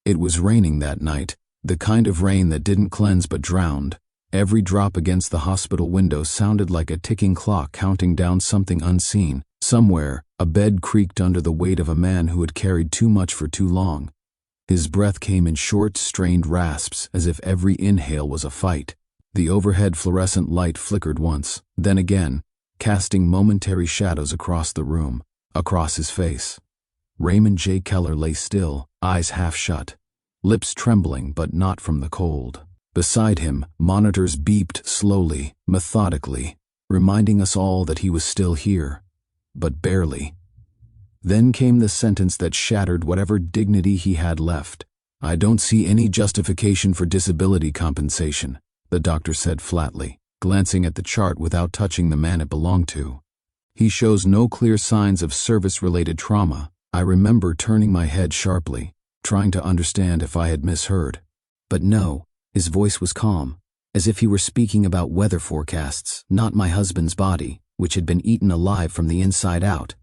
It was raining that night, the kind of rain that didn't cleanse but drowned. Every drop against the hospital window sounded like a ticking clock counting down something unseen. Somewhere, a bed creaked under the weight of a man who had carried too much for too long. His breath came in short, strained rasps, as if every inhale was a fight. The overhead fluorescent light flickered once, then again, casting momentary shadows across the room, across his face. Raymond J. Keller lay still, eyes half shut, lips trembling but not from the cold. Beside him, monitors beeped slowly, methodically, reminding us all that he was still here, but barely. Then came the sentence that shattered whatever dignity he had left. "I don't see any justification for disability compensation," the doctor said flatly, glancing at the chart without touching the man it belonged to. "He shows no clear signs of service-related trauma." I remember turning my head sharply, trying to understand if I had misheard. But no, his voice was calm, as if he were speaking about weather forecasts, not my husband's body, which had been eaten alive from the inside out.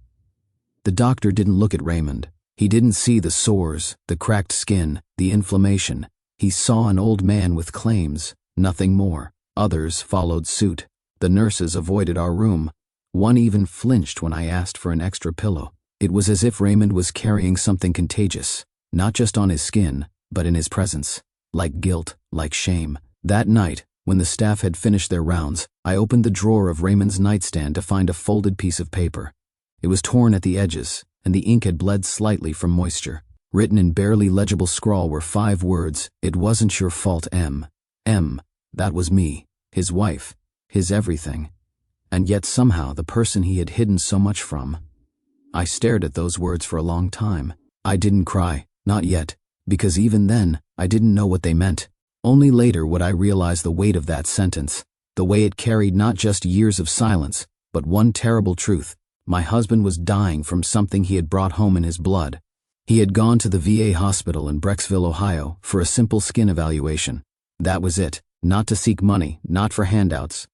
The doctor didn't look at Raymond. He didn't see the sores, the cracked skin, the inflammation. He saw an old man with claims, nothing more. Others followed suit. The nurses avoided our room. One even flinched when I asked for an extra pillow. It was as if Raymond was carrying something contagious, not just on his skin, but in his presence, like guilt, like shame. That night, when the staff had finished their rounds, I opened the drawer of Raymond's nightstand to find a folded piece of paper. It was torn at the edges, and the ink had bled slightly from moisture. Written in barely legible scrawl were 5 words: "It wasn't your fault, M." M, that was me, his wife, his everything. And yet somehow the person he had hidden so much from. I stared at those words for a long time. I didn't cry, not yet, because even then, I didn't know what they meant. Only later would I realize the weight of that sentence, the way it carried not just years of silence, but one terrible truth. My husband was dying from something he had brought home in his blood. He had gone to the VA hospital in Brecksville, Ohio, for a simple skin evaluation. That was it, not to seek money, not for handouts,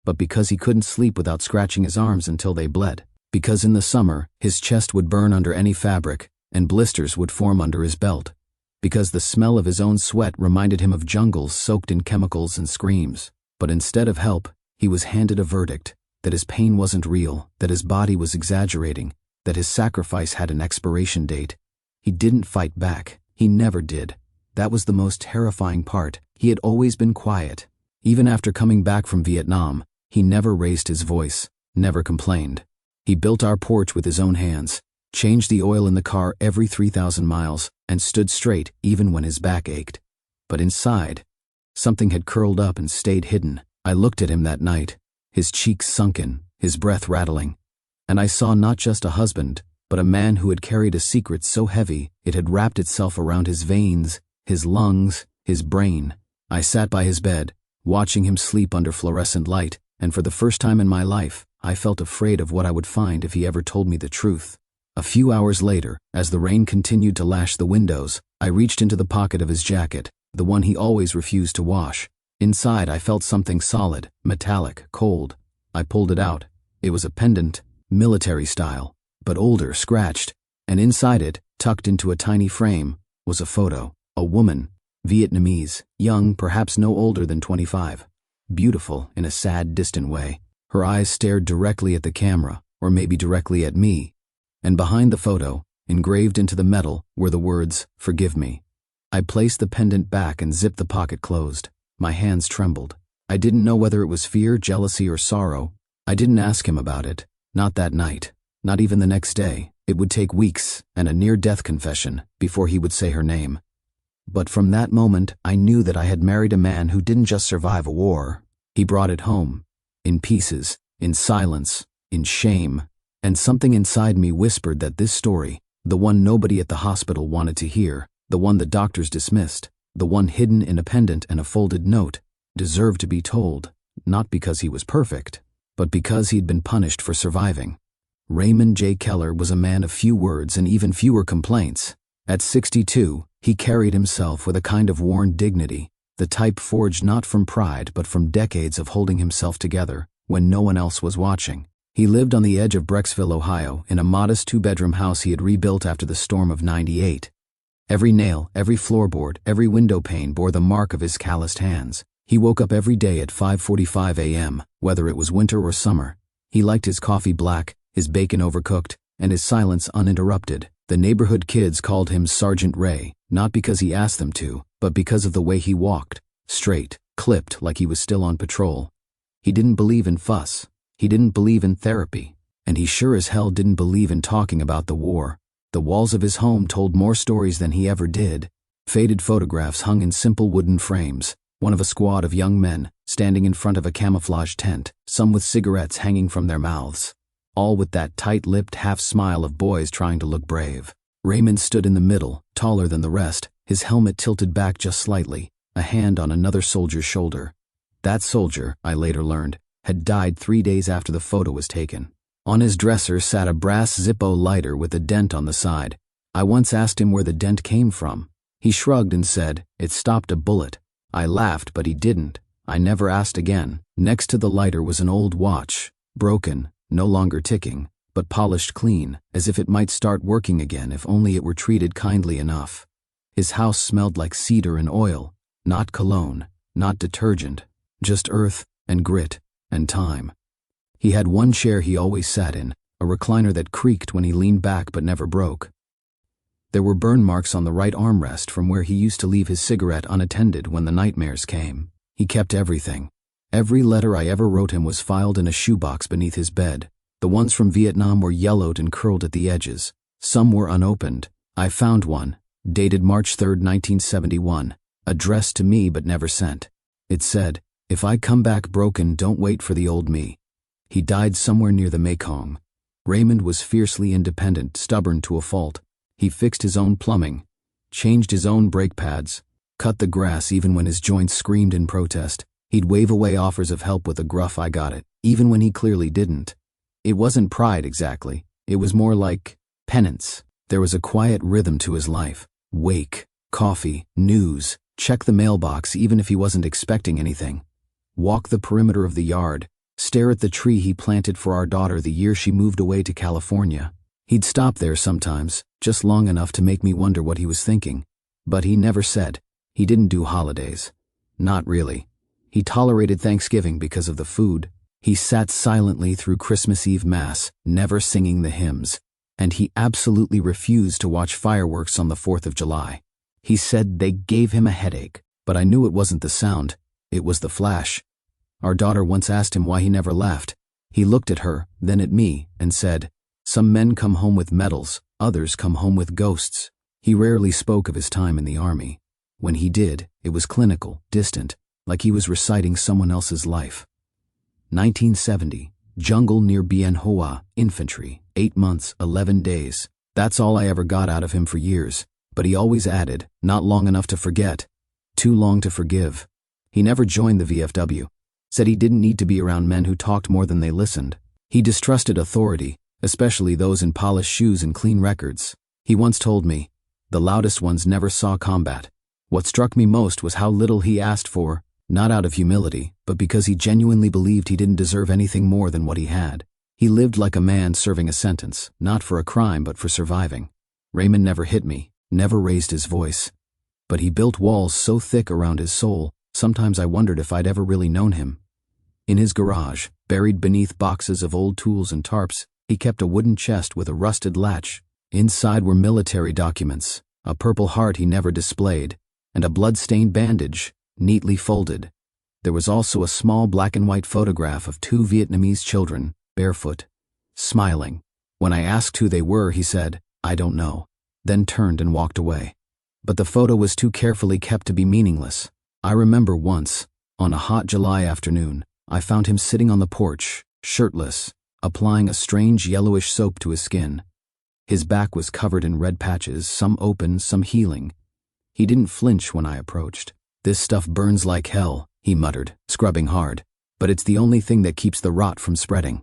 but because he couldn't sleep without scratching his arms until they bled. Because in the summer, his chest would burn under any fabric, and blisters would form under his belt. Because the smell of his own sweat reminded him of jungles soaked in chemicals and screams. But instead of help, he was handed a verdict, that his pain wasn't real, that his body was exaggerating, that his sacrifice had an expiration date. He didn't fight back. He never did. That was the most terrifying part. He had always been quiet. Even after coming back from Vietnam, he never raised his voice, never complained. He built our porch with his own hands, changed the oil in the car every 3,000 miles, and stood straight even when his back ached. But inside, something had curled up and stayed hidden. I looked at him that night, his cheeks sunken, his breath rattling, and I saw not just a husband, but a man who had carried a secret so heavy it had wrapped itself around his veins, his lungs, his brain. I sat by his bed, watching him sleep under fluorescent light, and for the first time in my life, I felt afraid of what I would find if he ever told me the truth. A few hours later, as the rain continued to lash the windows, I reached into the pocket of his jacket, the one he always refused to wash. Inside, I felt something solid, metallic, cold. I pulled it out. It was a pendant, military style, but older, scratched, and inside it, tucked into a tiny frame, was a photo. A woman, Vietnamese, young, perhaps no older than 25. Beautiful in a sad, distant way. Her eyes stared directly at the camera, or maybe directly at me, and behind the photo, engraved into the metal, were the words, "Forgive me." I placed the pendant back and zipped the pocket closed. My hands trembled. I didn't know whether it was fear, jealousy, or sorrow. I didn't ask him about it, not that night, not even the next day. It would take weeks, and a near-death confession, before he would say her name. But from that moment, I knew that I had married a man who didn't just survive a war. He brought it home. In pieces, in silence, in shame, and something inside me whispered that this story, the one nobody at the hospital wanted to hear, the one the doctors dismissed, the one hidden in a pendant and a folded note, deserved to be told, not because he was perfect, but because he'd been punished for surviving. Raymond J. Keller was a man of few words and even fewer complaints. At 62, he carried himself with a kind of worn dignity, the type forged not from pride but from decades of holding himself together when no one else was watching. He lived on the edge of Brecksville, Ohio, in a modest 2-bedroom house he had rebuilt after the storm of '98. Every nail, every floorboard, every window pane bore the mark of his calloused hands. He woke up every day at 5:45 a.m., whether it was winter or summer. He liked his coffee black, his bacon overcooked, and his silence uninterrupted. The neighborhood kids called him Sergeant Ray, not because he asked them to, but because of the way he walked, straight, clipped like he was still on patrol. He didn't believe in fuss. He didn't believe in therapy. And he sure as hell didn't believe in talking about the war. The walls of his home told more stories than he ever did. Faded photographs hung in simple wooden frames, one of a squad of young men, standing in front of a camouflage tent, some with cigarettes hanging from their mouths. All with that tight-lipped half-smile of boys trying to look brave. Raymond stood in the middle, taller than the rest, his helmet tilted back just slightly, a hand on another soldier's shoulder. That soldier, I later learned, had died 3 days after the photo was taken. On his dresser sat a brass Zippo lighter with a dent on the side. I once asked him where the dent came from. He shrugged and said, "It stopped a bullet." I laughed, but he didn't. I never asked again. Next to the lighter was an old watch, broken, no longer ticking, but polished clean, as if it might start working again if only it were treated kindly enough. His house smelled like cedar and oil, not cologne, not detergent, just earth and grit and time. He had one chair he always sat in, a recliner that creaked when he leaned back but never broke. There were burn marks on the right armrest from where he used to leave his cigarette unattended when the nightmares came. He kept everything. Every letter I ever wrote him was filed in a shoebox beneath his bed. The ones from Vietnam were yellowed and curled at the edges. Some were unopened. I found one, dated March 3, 1971, addressed to me but never sent. It said, "If I come back broken, don't wait for the old me." He died somewhere near the Mekong. Raymond was fiercely independent, stubborn to a fault. He fixed his own plumbing, changed his own brake pads, cut the grass even when his joints screamed in protest. He'd wave away offers of help with a gruff "I got it," even when he clearly didn't. It wasn't pride exactly. It was more like penance. There was a quiet rhythm to his life. Wake, coffee, news, check the mailbox even if he wasn't expecting anything. Walk the perimeter of the yard, stare at the tree he planted for our daughter the year she moved away to California. He'd stop there sometimes, just long enough to make me wonder what he was thinking. But he never said. He didn't do holidays. Not really. He tolerated Thanksgiving because of the food. He sat silently through Christmas Eve Mass, never singing the hymns. And he absolutely refused to watch fireworks on the 4th of July. He said they gave him a headache, but I knew it wasn't the sound. It was the flash. Our daughter once asked him why he never left. He looked at her, then at me, and said, "Some men come home with medals, others come home with ghosts." He rarely spoke of his time in the army. When he did, it was clinical, distant, like he was reciting someone else's life. 1970, jungle near Bien Hoa, infantry, 8 months, 11 days. That's all I ever got out of him for years. But he always added, not long enough to forget, too long to forgive. He never joined the VFW. Said he didn't need to be around men who talked more than they listened. He distrusted authority, especially those in polished shoes and clean records. He once told me, "The loudest ones never saw combat." What struck me most was how little he asked for, not out of humility, but because he genuinely believed he didn't deserve anything more than what he had. He lived like a man serving a sentence, not for a crime but for surviving. Raymond never hit me, never raised his voice. But he built walls so thick around his soul, sometimes I wondered if I'd ever really known him. In his garage, buried beneath boxes of old tools and tarps, he kept a wooden chest with a rusted latch. Inside were military documents, a Purple Heart he never displayed, and a blood-stained bandage, neatly folded. There was also a small black and white photograph of 2 Vietnamese children, barefoot, smiling. When I asked who they were, he said, "I don't know," then turned and walked away. But the photo was too carefully kept to be meaningless. I remember once, on a hot July afternoon, I found him sitting on the porch, shirtless, applying a strange yellowish soap to his skin. His back was covered in red patches, some open, some healing. He didn't flinch when I approached. "This stuff burns like hell," he muttered, scrubbing hard. "But it's the only thing that keeps the rot from spreading."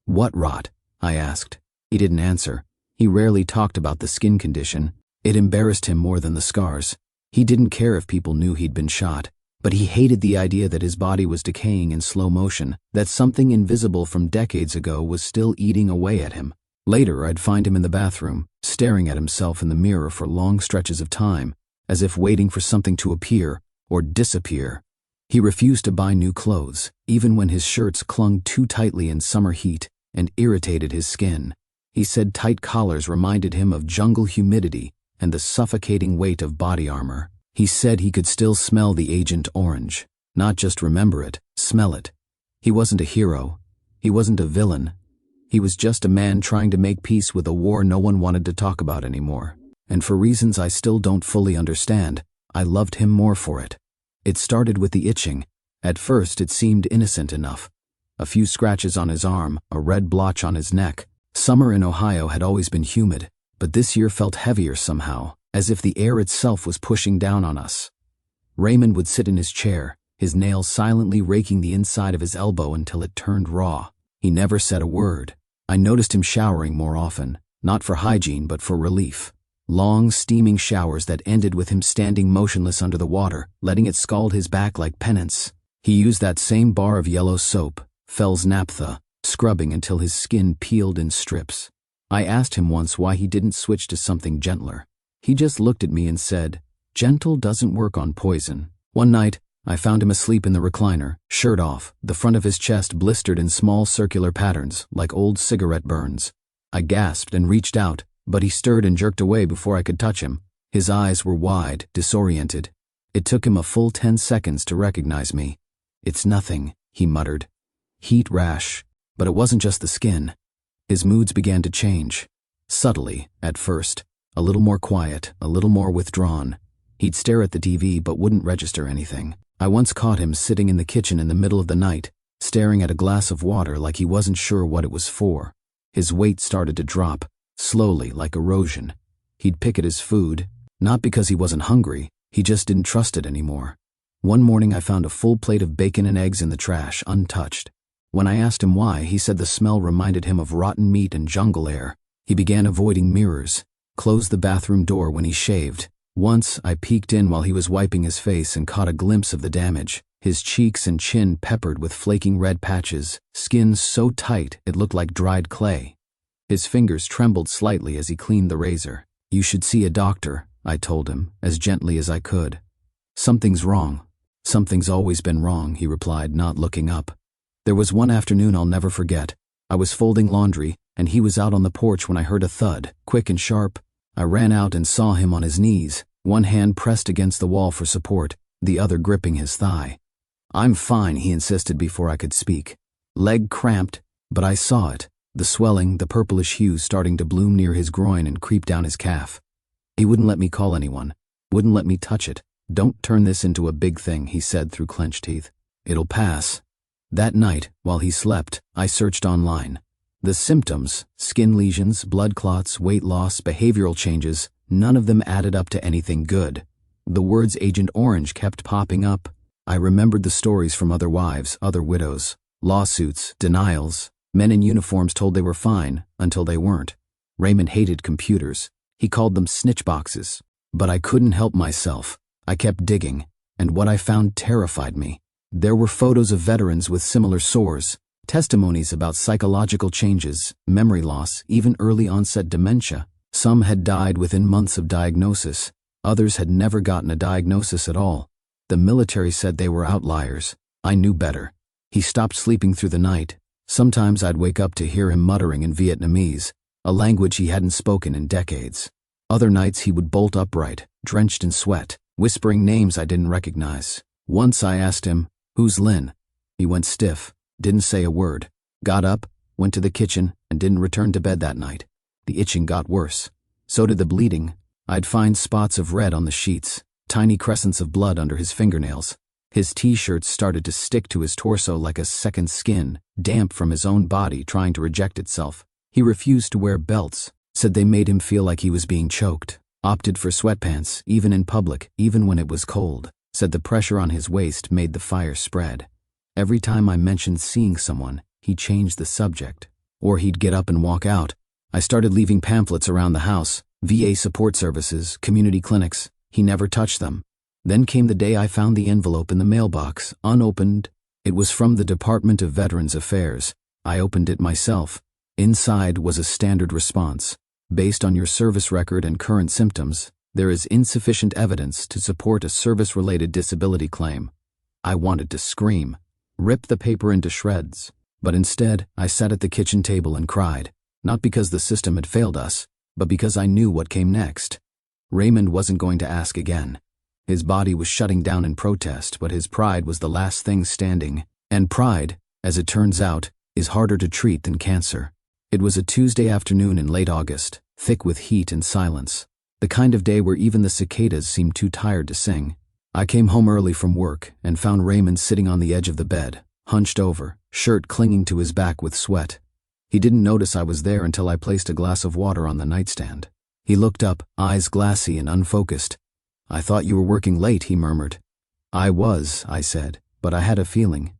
"What rot?" I asked. He didn't answer. He rarely talked about the skin condition. It embarrassed him more than the scars. He didn't care if people knew he'd been shot. But he hated the idea that his body was decaying in slow motion, that something invisible from decades ago was still eating away at him. Later, I'd find him in the bathroom, staring at himself in the mirror for long stretches of time, as if waiting for something to appear or disappear. He refused to buy new clothes, even when his shirts clung too tightly in summer heat and irritated his skin. He said tight collars reminded him of jungle humidity and the suffocating weight of body armor. He said he could still smell the Agent Orange, not just remember it, smell it. He wasn't a hero. He wasn't a villain. He was just a man trying to make peace with a war no one wanted to talk about anymore. And for reasons I still don't fully understand, I loved him more for it. It started with the itching. At first it seemed innocent enough. A few scratches on his arm, a red blotch on his neck. Summer in Ohio had always been humid, but this year felt heavier somehow, as if the air itself was pushing down on us. Raymond would sit in his chair, his nails silently raking the inside of his elbow until it turned raw. He never said a word. I noticed him showering more often, not for hygiene but for relief. Long, steaming showers that ended with him standing motionless under the water, letting it scald his back like penance. He used that same bar of yellow soap, Fell's Naphtha, scrubbing until his skin peeled in strips. I asked him once why he didn't switch to something gentler. He just looked at me and said, "Gentle doesn't work on poison." One night, I found him asleep in the recliner, shirt off, the front of his chest blistered in small circular patterns, like old cigarette burns. I gasped and reached out, but he stirred and jerked away before I could touch him. His eyes were wide, disoriented. It took him a full 10 seconds to recognize me. "It's nothing," he muttered. "Heat rash." But it wasn't just the skin. His moods began to change. Subtly, at first. A little more quiet, a little more withdrawn. He'd stare at the TV but wouldn't register anything. I once caught him sitting in the kitchen in the middle of the night, staring at a glass of water like he wasn't sure what it was for. His weight started to drop, slowly, like erosion. He'd pick at his food, not because he wasn't hungry, he just didn't trust it anymore. One morning I found a full plate of bacon and eggs in the trash, untouched. When I asked him why, he said the smell reminded him of rotten meat and jungle air. He began avoiding mirrors, closed the bathroom door when he shaved. Once, I peeked in while he was wiping his face and caught a glimpse of the damage. His cheeks and chin peppered with flaking red patches, skin so tight it looked like dried clay. His fingers trembled slightly as he cleaned the razor. "You should see a doctor," I told him, as gently as I could. "Something's wrong." "Something's always been wrong," he replied, not looking up. There was one afternoon I'll never forget. I was folding laundry, and he was out on the porch when I heard a thud, quick and sharp. I ran out and saw him on his knees, one hand pressed against the wall for support, the other gripping his thigh. "I'm fine," he insisted before I could speak. Leg cramped, but I saw it, the swelling, the purplish hue starting to bloom near his groin and creep down his calf. He wouldn't let me call anyone, wouldn't let me touch it. "Don't turn this into a big thing," he said through clenched teeth. "It'll pass." That night, while he slept, I searched online. The symptoms, skin lesions, blood clots, weight loss, behavioral changes, none of them added up to anything good. The words Agent Orange kept popping up. I remembered the stories from other wives, other widows, lawsuits, denials. Men in uniforms told they were fine until they weren't. Raymond hated computers. He called them snitch boxes. But I couldn't help myself. I kept digging, and what I found terrified me. There were photos of veterans with similar sores, testimonies about psychological changes, memory loss, even early-onset dementia. Some had died within months of diagnosis. Others had never gotten a diagnosis at all. The military said they were outliers. I knew better. He stopped sleeping through the night. Sometimes I'd wake up to hear him muttering in Vietnamese, a language he hadn't spoken in decades. Other nights he would bolt upright, drenched in sweat, whispering names I didn't recognize. Once I asked him, "Who's Lynn?" He went stiff, didn't say a word, got up, went to the kitchen, and didn't return to bed that night. The itching got worse. So did the bleeding. I'd find spots of red on the sheets, tiny crescents of blood under his fingernails. His t-shirts started to stick to his torso like a second skin, damp from his own body trying to reject itself. He refused to wear belts, said they made him feel like he was being choked, opted for sweatpants, even in public, even when it was cold. Said the pressure on his waist made the fire spread. Every time I mentioned seeing someone, he changed the subject. Or he'd get up and walk out. I started leaving pamphlets around the house, VA support services, community clinics. He never touched them. Then came the day I found the envelope in the mailbox, unopened. It was from the Department of Veterans Affairs. I opened it myself. Inside was a standard response. Based on your service record and current symptoms, there is insufficient evidence to support a service-related disability claim. I wanted to scream, rip the paper into shreds, but instead I sat at the kitchen table and cried, not because the system had failed us, but because I knew what came next. Raymond wasn't going to ask again. His body was shutting down in protest, but his pride was the last thing standing. And pride, as it turns out, is harder to treat than cancer. It was a Tuesday afternoon in late August, thick with heat and silence, the kind of day where even the cicadas seemed too tired to sing. I came home early from work and found Raymond sitting on the edge of the bed, hunched over, shirt clinging to his back with sweat. He didn't notice I was there until I placed a glass of water on the nightstand. He looked up, eyes glassy and unfocused. "I thought you were working late," he murmured. "I was," I said, "but I had a feeling."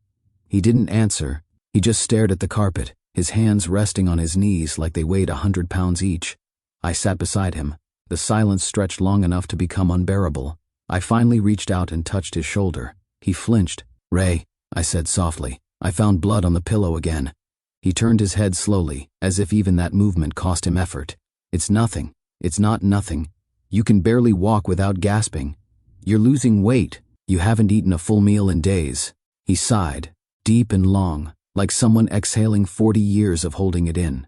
He didn't answer. He just stared at the carpet, his hands resting on his knees like they weighed 100 pounds each. I sat beside him. The silence stretched long enough to become unbearable. I finally reached out and touched his shoulder. He flinched. "Ray," I said softly, "I found blood on the pillow again." He turned his head slowly, as if even that movement cost him effort. "It's nothing. It's not nothing. You can barely walk without gasping. You're losing weight. You haven't eaten a full meal in days." He sighed, deep and long, like someone exhaling 40 years of holding it in.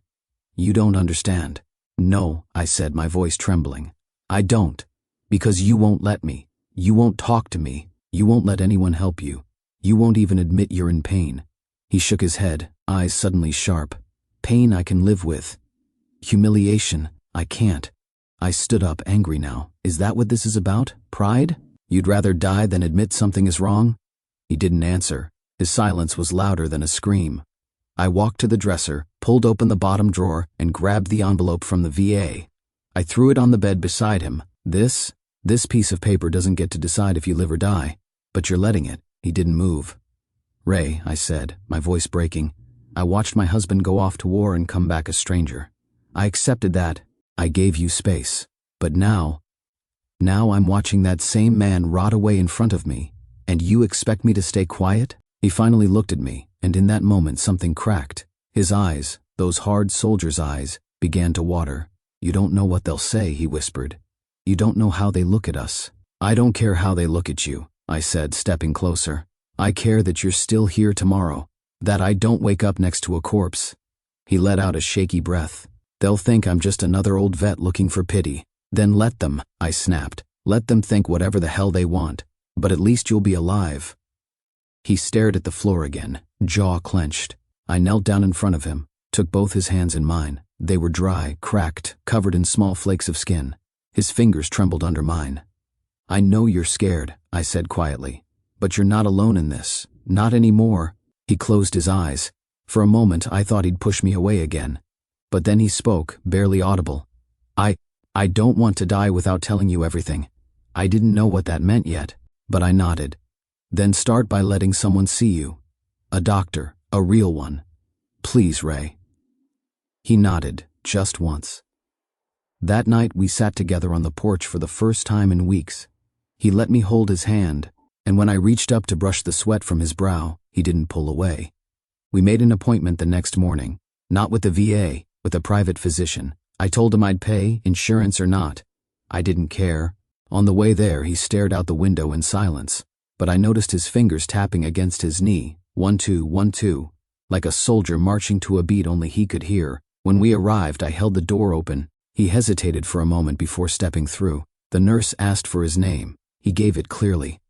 "You don't understand." "No," I said, my voice trembling. "I don't. Because you won't let me. You won't talk to me. You won't let anyone help you. You won't even admit you're in pain." He shook his head, eyes suddenly sharp. "Pain I can live with. Humiliation, I can't." I stood up, angry now. "Is that what this is about? Pride? You'd rather die than admit something is wrong?" He didn't answer. His silence was louder than a scream. I walked to the dresser, pulled open the bottom drawer, and grabbed the envelope from the VA. I threw it on the bed beside him. This piece of paper doesn't get to decide if you live or die, but you're letting it." He didn't move. "Ray," I said, my voice breaking, "I watched my husband go off to war and come back a stranger. I accepted that. I gave you space. But now I'm watching that same man rot away in front of me, and you expect me to stay quiet?" He finally looked at me, and in that moment something cracked. His eyes, those hard soldier's eyes, began to water. "You don't know what they'll say," he whispered. "You don't know how they look at us." "I don't care how they look at you," I said, stepping closer. "I care that you're still here tomorrow, that I don't wake up next to a corpse." He let out a shaky breath. "They'll think I'm just another old vet looking for pity." "Then let them," I snapped. "Let them think whatever the hell they want, but at least you'll be alive." He stared at the floor again, jaw clenched. I knelt down in front of him, took both his hands in mine. They were dry, cracked, covered in small flakes of skin. His fingers trembled under mine. "I know you're scared," I said quietly, "but you're not alone in this. Not anymore." He closed his eyes. For a moment I thought he'd push me away again. But then he spoke, barely audible. I don't want to die without telling you everything." I didn't know what that meant yet, but I nodded. "Then start by letting someone see you. A doctor, a real one. Please, Ray." He nodded, just once. That night we sat together on the porch for the first time in weeks. He let me hold his hand, and when I reached up to brush the sweat from his brow, he didn't pull away. We made an appointment the next morning, not with the VA, with a private physician. I told him I'd pay, insurance or not. I didn't care. On the way there, he stared out the window in silence, but I noticed his fingers tapping against his knee, 1-2, 1-2, like a soldier marching to a beat only he could hear. When we arrived, I held the door open. He hesitated for a moment before stepping through. The nurse asked for his name. He gave it clearly.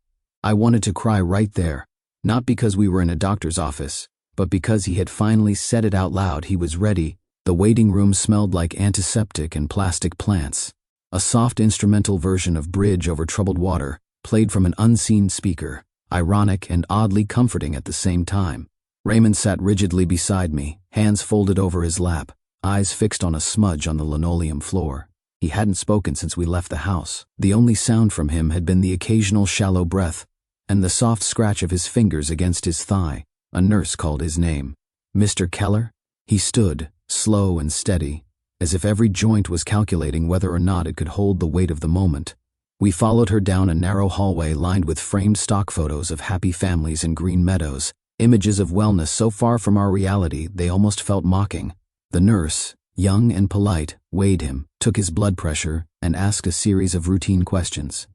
I wanted to cry right there, not because we were in a doctor's office, but because he had finally said it out loud. He was ready. The waiting room smelled like antiseptic and plastic plants. A soft instrumental version of Bridge Over Troubled Water played from an unseen speaker, ironic and oddly comforting at the same time. Raymond sat rigidly beside me, hands folded over his lap, eyes fixed on a smudge on the linoleum floor. He hadn't spoken since we left the house. The only sound from him had been the occasional shallow breath and the soft scratch of his fingers against his thigh. A nurse called his name. "Mr. Keller?" He stood, slow and steady, as if every joint was calculating whether or not it could hold the weight of the moment. We followed her down a narrow hallway lined with framed stock photos of happy families in green meadows, images of wellness so far from our reality they almost felt mocking. The nurse, young and polite, weighed him, took his blood pressure, and asked a series of routine questions.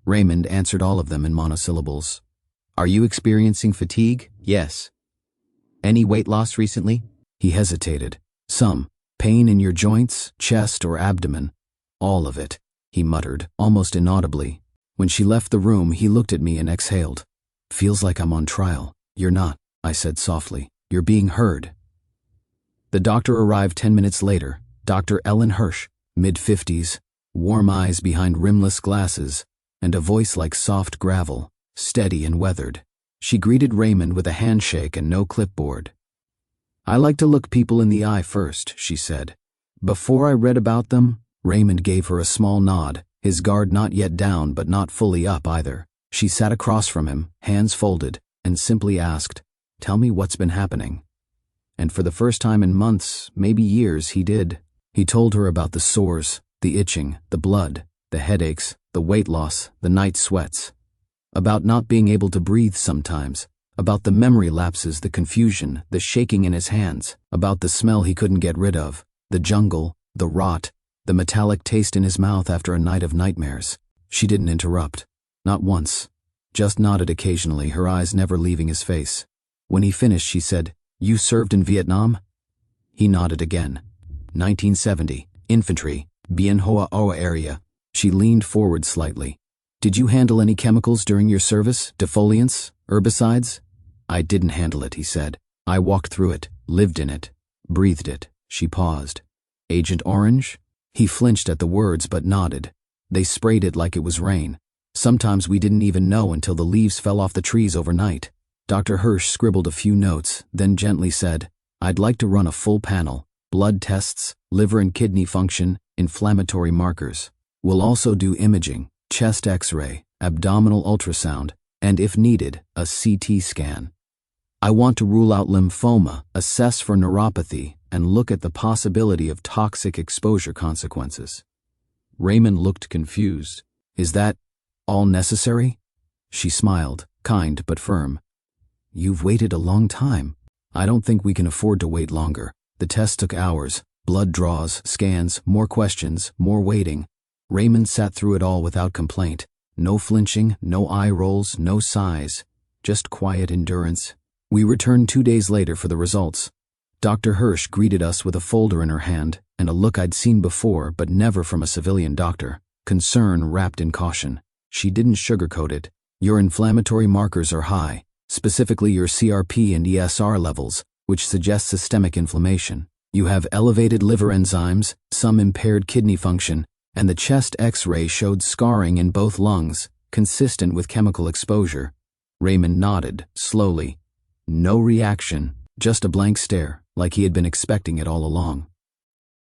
Raymond answered all of them in monosyllables. "Are you experiencing fatigue?" "Yes." "Any weight loss recently?" He hesitated. "Some. Pain in your joints, chest, or abdomen?" "All of it," he muttered, almost inaudibly. When she left the room, he looked at me and exhaled. "Feels like I'm on trial." "You're not," I said softly. "You're being heard." The doctor arrived 10 minutes later, Dr. Ellen Hirsch, mid-50s, warm eyes behind rimless glasses, and a voice like soft gravel, steady and weathered. She greeted Raymond with a handshake and no clipboard. "I like to look people in the eye first," she said. "Before I read about them," Raymond gave her a small nod, his guard not yet down but not fully up either. She sat across from him, hands folded, and simply asked, "Tell me what's been happening." And for the first time in months, maybe years, he did. He told her about the sores, the itching, the blood, the headaches, the weight loss, the night sweats. About not being able to breathe sometimes. About the memory lapses, the confusion, the shaking in his hands. About the smell he couldn't get rid of, the jungle, the rot, the metallic taste in his mouth after a night of nightmares. She didn't interrupt. Not once. Just nodded occasionally, her eyes never leaving his face. When he finished, she said, "You served in Vietnam?" He nodded again. 1970, infantry, Bien Hoa Oa area. She leaned forward slightly. "Did you handle any chemicals during your service? Defoliants? Herbicides?" "I didn't handle it," he said. "I walked through it, lived in it, breathed it." She paused. "Agent Orange?" He flinched at the words but nodded. "They sprayed it like it was rain. Sometimes we didn't even know until the leaves fell off the trees overnight." Dr. Hirsch scribbled a few notes, then gently said, "I'd like to run a full panel, blood tests, liver and kidney function, inflammatory markers. We'll also do imaging, chest X-ray, abdominal ultrasound, and if needed, a CT scan. I want to rule out lymphoma, assess for neuropathy, and look at the possibility of toxic exposure consequences." Raymond looked confused. "Is that all necessary?" She smiled, kind but firm. "You've waited a long time. I don't think we can afford to wait longer. The test took hours, blood draws, scans, more questions, more waiting." Raymond sat through it all without complaint. No flinching, no eye rolls, no sighs. Just quiet endurance. We returned 2 days later for the results. Dr. Hirsch greeted us with a folder in her hand, and a look I'd seen before but never from a civilian doctor. Concern wrapped in caution. She didn't sugarcoat it. "Your inflammatory markers are high, specifically your CRP and ESR levels, which suggest systemic inflammation. You have elevated liver enzymes, some impaired kidney function, and the chest X-ray showed scarring in both lungs, consistent with chemical exposure." Raymond nodded, slowly. No reaction, just a blank stare, like he had been expecting it all along.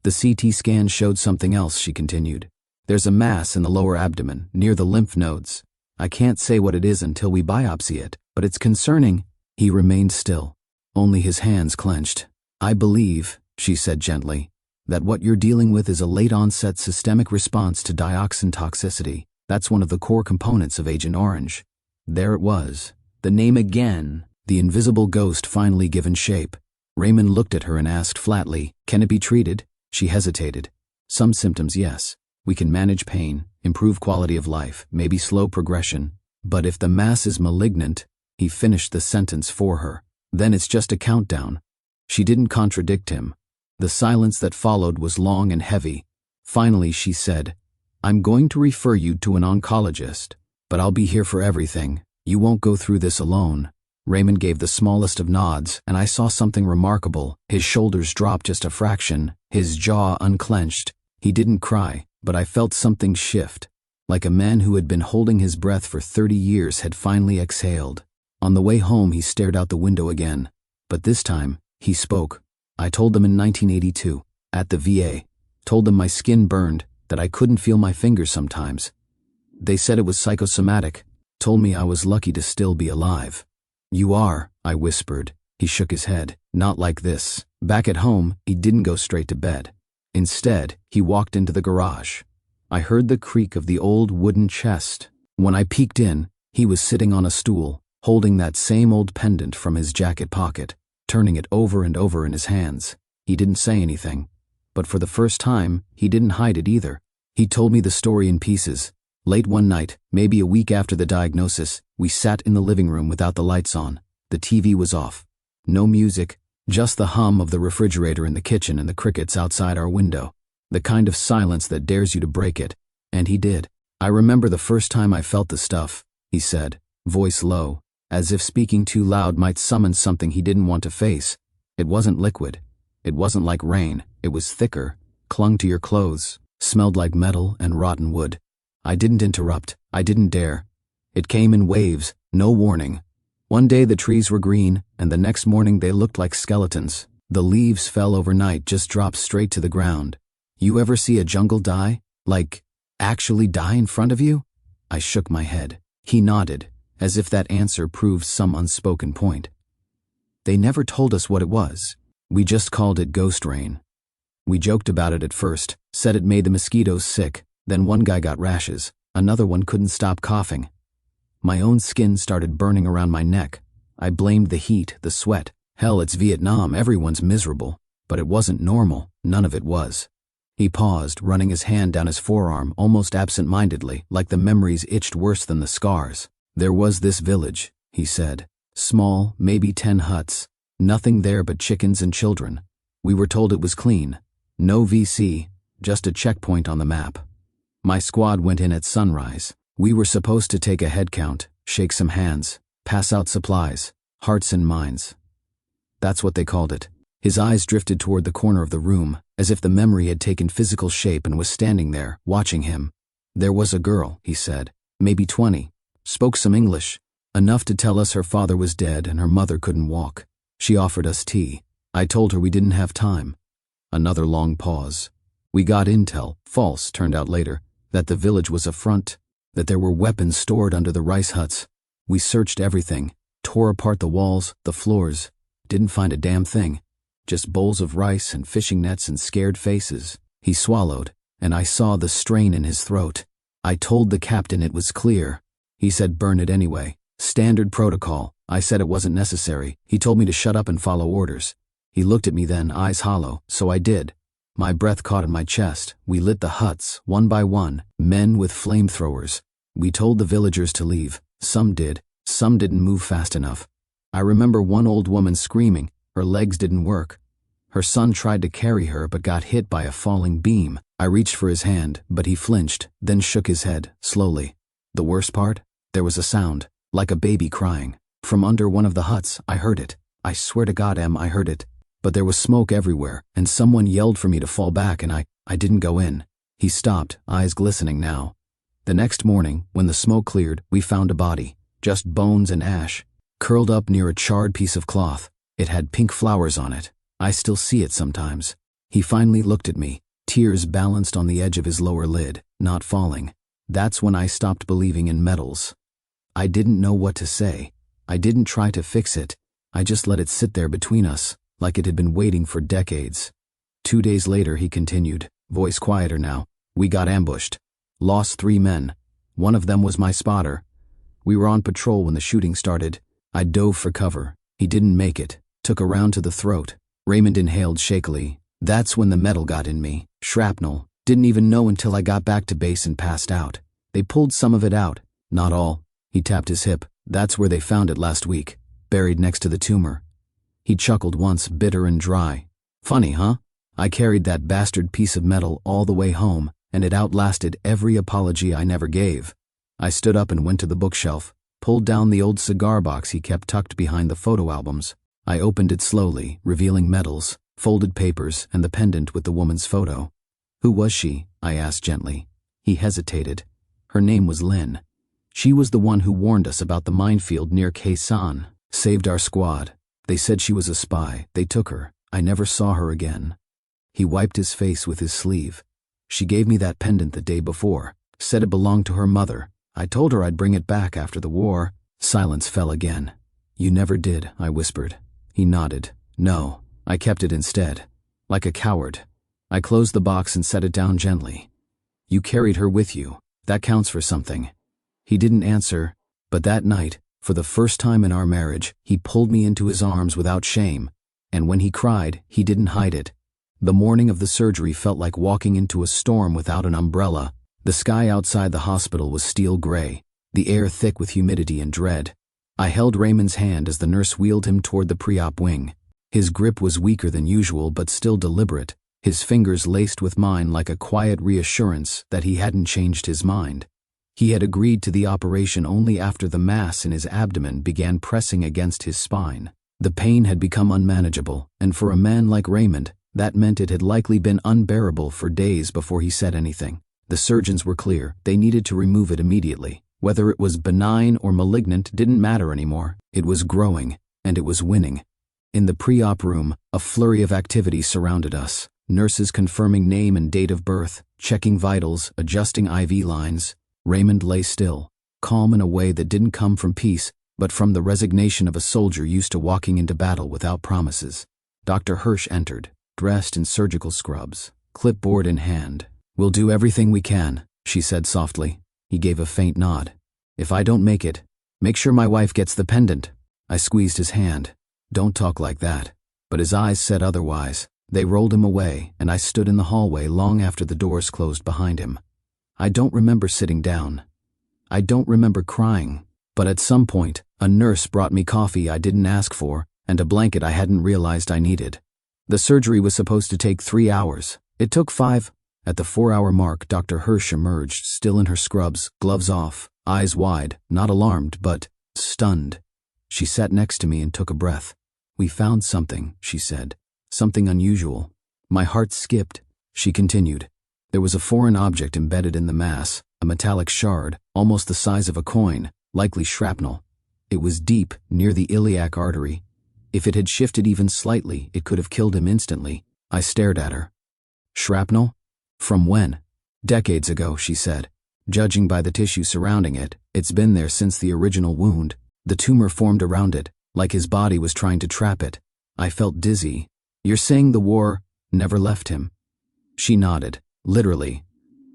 "The CT scan showed something else," she continued. "There's a mass in the lower abdomen, near the lymph nodes. I can't say what it is until we biopsy it, but it's concerning." He remained still, only his hands clenched. "I believe," she said gently, "that what you're dealing with is a late-onset systemic response to dioxin toxicity. That's one of the core components of Agent Orange." There it was, the name again, the invisible ghost finally given shape. Raymond looked at her and asked flatly, "Can it be treated?" She hesitated. "Some symptoms, yes. We can manage pain, improve quality of life, maybe slow progression. But if the mass is malignant," he finished the sentence for her, "then it's just a countdown." She didn't contradict him. The silence that followed was long and heavy. Finally she said, "I'm going to refer you to an oncologist, but I'll be here for everything. You won't go through this alone." Raymond gave the smallest of nods, and I saw something remarkable. His shoulders dropped just a fraction, his jaw unclenched. He didn't cry, but I felt something shift, like a man who had been holding his breath for 30 years had finally exhaled. On the way home he stared out the window again, but this time he spoke. "I told them in 1982, at the VA, told them my skin burned, that I couldn't feel my fingers sometimes. They said it was psychosomatic, told me I was lucky to still be alive." "You are," I whispered. He shook his head. "Not like this." Back at home, he didn't go straight to bed. Instead, he walked into the garage. I heard the creak of the old wooden chest. When I peeked in, he was sitting on a stool, holding that same old pendant from his jacket pocket, turning it over and over in his hands. He didn't say anything. But for the first time, he didn't hide it either. He told me the story in pieces. Late one night, maybe a week after the diagnosis, we sat in the living room without the lights on. The TV was off. No music, just the hum of the refrigerator in the kitchen and the crickets outside our window. The kind of silence that dares you to break it. And he did. I remember the first time I felt the stuff, he said, voice low, as if speaking too loud might summon something he didn't want to face. It wasn't liquid. It wasn't like rain. It was thicker, clung to your clothes, smelled like metal and rotten wood. I didn't interrupt. I didn't dare. It came in waves, no warning. One day the trees were green, and the next morning they looked like skeletons. The leaves fell overnight, just dropped straight to the ground. You ever see a jungle die? Like, actually die in front of you? I shook my head. He nodded, as if that answer proved some unspoken point. They never told us what it was. We just called it ghost rain. We joked about it at first, said it made the mosquitoes sick, then one guy got rashes, another one couldn't stop coughing. My own skin started burning around my neck. I blamed the heat, the sweat. Hell, it's Vietnam, everyone's miserable. But it wasn't normal, none of it was. He paused, running his hand down his forearm almost absent-mindedly, like the memories itched worse than the scars. There was this village, he said. Small, maybe 10 huts. Nothing there but chickens and children. We were told it was clean. No VC, just a checkpoint on the map. My squad went in at sunrise. We were supposed to take a head count, shake some hands, pass out supplies, hearts and minds. That's what they called it. His eyes drifted toward the corner of the room, as if the memory had taken physical shape and was standing there, watching him. There was a girl, he said, maybe 20, spoke some English, enough to tell us her father was dead and her mother couldn't walk. She offered us tea. I told her we didn't have time. Another long pause. We got intel, false turned out later, that the village was a front, that there were weapons stored under the rice huts. We searched everything, tore apart the walls, the floors, didn't find a damn thing. Just bowls of rice and fishing nets and scared faces. He swallowed, and I saw the strain in his throat. I told the captain it was clear. He said burn it anyway. Standard protocol. I said it wasn't necessary. He told me to shut up and follow orders. He looked at me then, eyes hollow, so I did. My breath caught in my chest. We lit the huts, one by one, men with flamethrowers. We told the villagers to leave. Some did. Some didn't move fast enough. I remember one old woman screaming. Her legs didn't work. Her son tried to carry her but got hit by a falling beam. I reached for his hand, but he flinched, then shook his head, slowly. The worst part? There was a sound, like a baby crying. From under one of the huts, I heard it. I swear to God, I heard it. But there was smoke everywhere, and someone yelled for me to fall back, and I didn't go in. He stopped, eyes glistening now. The next morning, when the smoke cleared, we found a body, just bones and ash, curled up near a charred piece of cloth. It had pink flowers on it. I still see it sometimes. He finally looked at me, tears balanced on the edge of his lower lid, not falling. That's when I stopped believing in medals. I didn't know what to say. I didn't try to fix it. I just let it sit there between us, like it had been waiting for decades. 2 days later, he continued, voice quieter now. We got ambushed. Lost 3 men. One of them was my spotter. We were on patrol when the shooting started. I dove for cover. He didn't make it. Took a round to the throat. Raymond inhaled shakily. That's when the metal got in me. Shrapnel. Didn't even know until I got back to base and passed out. They pulled some of it out. Not all. He tapped his hip. That's where they found it last week. Buried next to the tumor. He chuckled once, bitter and dry. Funny, huh? I carried that bastard piece of metal all the way home, and it outlasted every apology I never gave. I stood up and went to the bookshelf, pulled down the old cigar box he kept tucked behind the photo albums. I opened it slowly, revealing medals, folded papers, and the pendant with the woman's photo. Who was she? I asked gently. He hesitated. Her name was Lynn. She was the one who warned us about the minefield near Khe Sanh, saved our squad. They said she was a spy. They took her. I never saw her again. He wiped his face with his sleeve. She gave me that pendant the day before, said it belonged to her mother. I told her I'd bring it back after the war. Silence fell again. You never did, I whispered. He nodded. No, I kept it instead. Like a coward. I closed the box and set it down gently. You carried her with you. That counts for something. He didn't answer, but that night, for the first time in our marriage, he pulled me into his arms without shame, and when he cried, he didn't hide it. The morning of the surgery felt like walking into a storm without an umbrella. The sky outside the hospital was steel gray, the air thick with humidity and dread. I held Raymond's hand as the nurse wheeled him toward the pre-op wing. His grip was weaker than usual but still deliberate, his fingers laced with mine like a quiet reassurance that he hadn't changed his mind. He had agreed to the operation only after the mass in his abdomen began pressing against his spine. The pain had become unmanageable, and for a man like Raymond, that meant it had likely been unbearable for days before he said anything. The surgeons were clear, they needed to remove it immediately. Whether it was benign or malignant didn't matter anymore. It was growing, and it was winning. In the pre-op room, a flurry of activity surrounded us. Nurses confirming name and date of birth, checking vitals, adjusting IV lines. Raymond lay still, calm in a way that didn't come from peace, but from the resignation of a soldier used to walking into battle without promises. Dr. Hirsch entered, dressed in surgical scrubs, clipboard in hand. "We'll do everything we can," she said softly. He gave a faint nod. "If I don't make it, make sure my wife gets the pendant." I squeezed his hand. "Don't talk like that." But his eyes said otherwise. They rolled him away, and I stood in the hallway long after the doors closed behind him. I don't remember sitting down. I don't remember crying. But at some point, a nurse brought me coffee I didn't ask for, and a blanket I hadn't realized I needed. The surgery was supposed to take 3 hours. It took 5. At the 4-hour mark, Dr. Hirsch emerged, still in her scrubs, gloves off, eyes wide, not alarmed, but stunned. She sat next to me and took a breath. "We found something," she said. "Something unusual." My heart skipped. She continued. "There was a foreign object embedded in the mass, a metallic shard, almost the size of a coin, likely shrapnel. It was deep, near the iliac artery. If it had shifted even slightly, it could have killed him instantly." I stared at her. "Shrapnel? From when?" "Decades ago," she said. "Judging by the tissue surrounding it, it's been there since the original wound. The tumor formed around it, like his body was trying to trap it." I felt dizzy. "You're saying the war never left him?" She nodded. "Literally.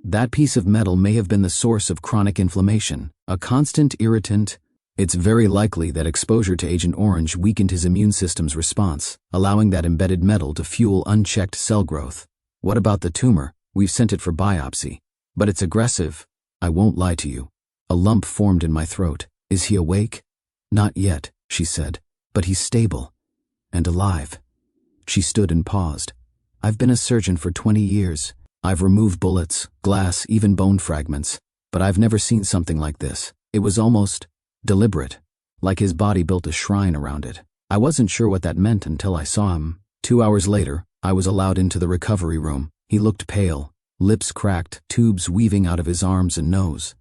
That piece of metal may have been the source of chronic inflammation, a constant irritant. It's very likely that exposure to Agent Orange weakened his immune system's response, allowing that embedded metal to fuel unchecked cell growth. What about the tumor? We've sent it for biopsy. But it's aggressive. I won't lie to you." A lump formed in my throat. "Is he awake?" "Not yet," she said, "but he's stable. And alive." She stood and paused. "I've been a surgeon for 20 years. I've removed bullets, glass, even bone fragments. But I've never seen something like this. It was almost deliberate, like his body built a shrine around it. I wasn't sure what that meant until I saw him. 2 hours later, I was allowed into the recovery room. He looked pale, lips cracked, tubes weaving out of his arms and nose.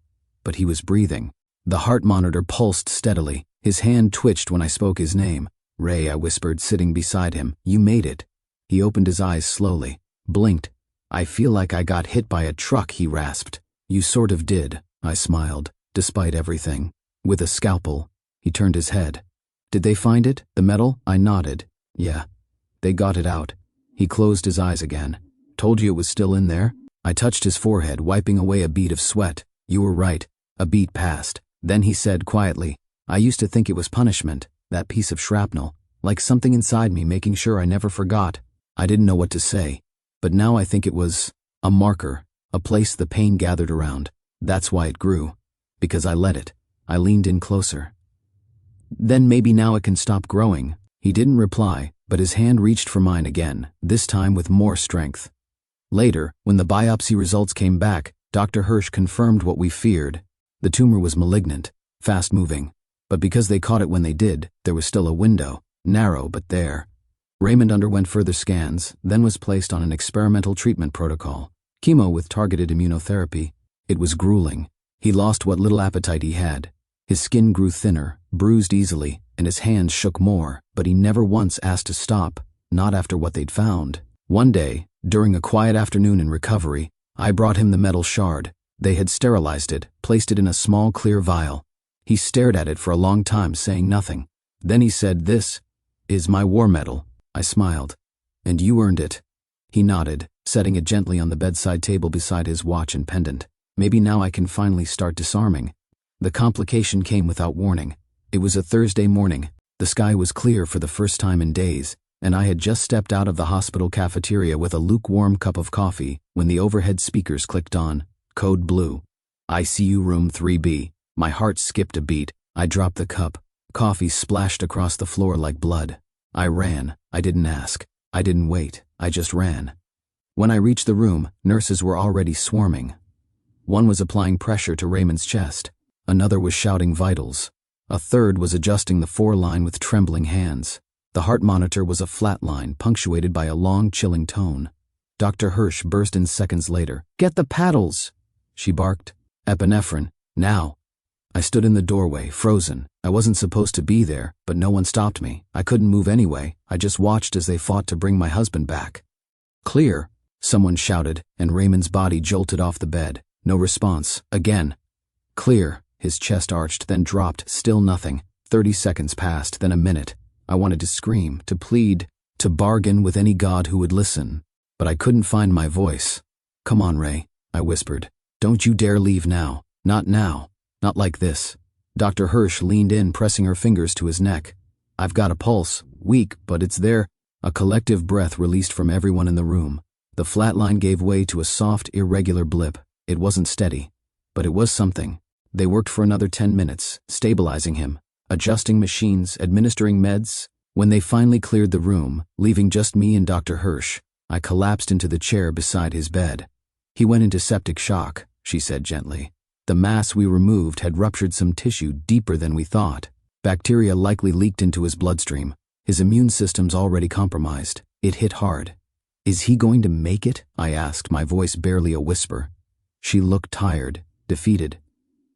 But he was breathing. The heart monitor pulsed steadily. His hand twitched when I spoke his name. "Ray," I whispered, sitting beside him. "You made it." He opened his eyes slowly, blinked. "I feel like I got hit by a truck," he rasped. "You sort of did," I smiled, "despite everything. With a scalpel." He turned his head. "Did they find it, the metal?" I nodded. "Yeah. They got it out." He closed his eyes again. "Told you it was still in there?" I touched his forehead, wiping away a bead of sweat. "You were right." A beat passed. Then he said quietly, "I used to think it was punishment, that piece of shrapnel, like something inside me making sure I never forgot." I didn't know what to say. But now I think it was a marker, a place the pain gathered around. That's why it grew. Because I let it. I leaned in closer. "Then maybe now it can stop growing." He didn't reply, but his hand reached for mine again, this time with more strength. Later, when the biopsy results came back, Dr. Hirsch confirmed what we feared. The tumor was malignant, fast-moving. But because they caught it when they did, there was still a window, narrow but there. Raymond underwent further scans, then was placed on an experimental treatment protocol, chemo with targeted immunotherapy. It was grueling. He lost what little appetite he had. His skin grew thinner, bruised easily, and his hands shook more, but he never once asked to stop, not after what they'd found. One day, during a quiet afternoon in recovery, I brought him the metal shard. They had sterilized it, placed it in a small clear vial. He stared at it for a long time, saying nothing. Then he said, "This is my war medal." I smiled. "And you earned it." He nodded, setting it gently on the bedside table beside his watch and pendant. "Maybe now I can finally start disarming." The complication came without warning. It was a Thursday morning. The sky was clear for the first time in days. and I had just stepped out of the hospital cafeteria with a lukewarm cup of coffee when the overhead speakers clicked on. Code blue. ICU room 3B. My heart skipped a beat. I dropped the cup. Coffee splashed across the floor like blood. I ran. I didn't ask. I didn't wait. I just ran. When I reached the room, nurses were already swarming. One was applying pressure to Raymond's chest. Another was shouting vitals. A third was adjusting the 4-line with trembling hands. The heart monitor was a flat line punctuated by a long, chilling tone. Dr. Hirsch burst in seconds later. "Get the paddles!" she barked. "Epinephrine, now." I stood in the doorway, frozen. I wasn't supposed to be there, but no one stopped me. I couldn't move anyway. I just watched as they fought to bring my husband back. "Clear," someone shouted, and Raymond's body jolted off the bed. No response. Again. "Clear." His chest arched, then dropped. Still nothing. 30 seconds passed, then a minute. I wanted to scream, to plead, to bargain with any god who would listen. But I couldn't find my voice. "Come on, Ray," I whispered. "Don't you dare leave now. Not now. Not like this." Dr. Hirsch leaned in, pressing her fingers to his neck. "I've got a pulse. Weak, but it's there." A collective breath released from everyone in the room. The flat line gave way to a soft, irregular blip. It wasn't steady, but it was something. They worked for another 10 minutes, stabilizing him, adjusting machines, administering meds. When they finally cleared the room, leaving just me and Dr. Hirsch, I collapsed into the chair beside his bed. "He went into septic shock," she said gently. "The mass we removed had ruptured some tissue deeper than we thought. Bacteria likely leaked into his bloodstream. His immune system's already compromised. It hit hard." "Is he going to make it?" I asked, my voice barely a whisper. She looked tired, defeated,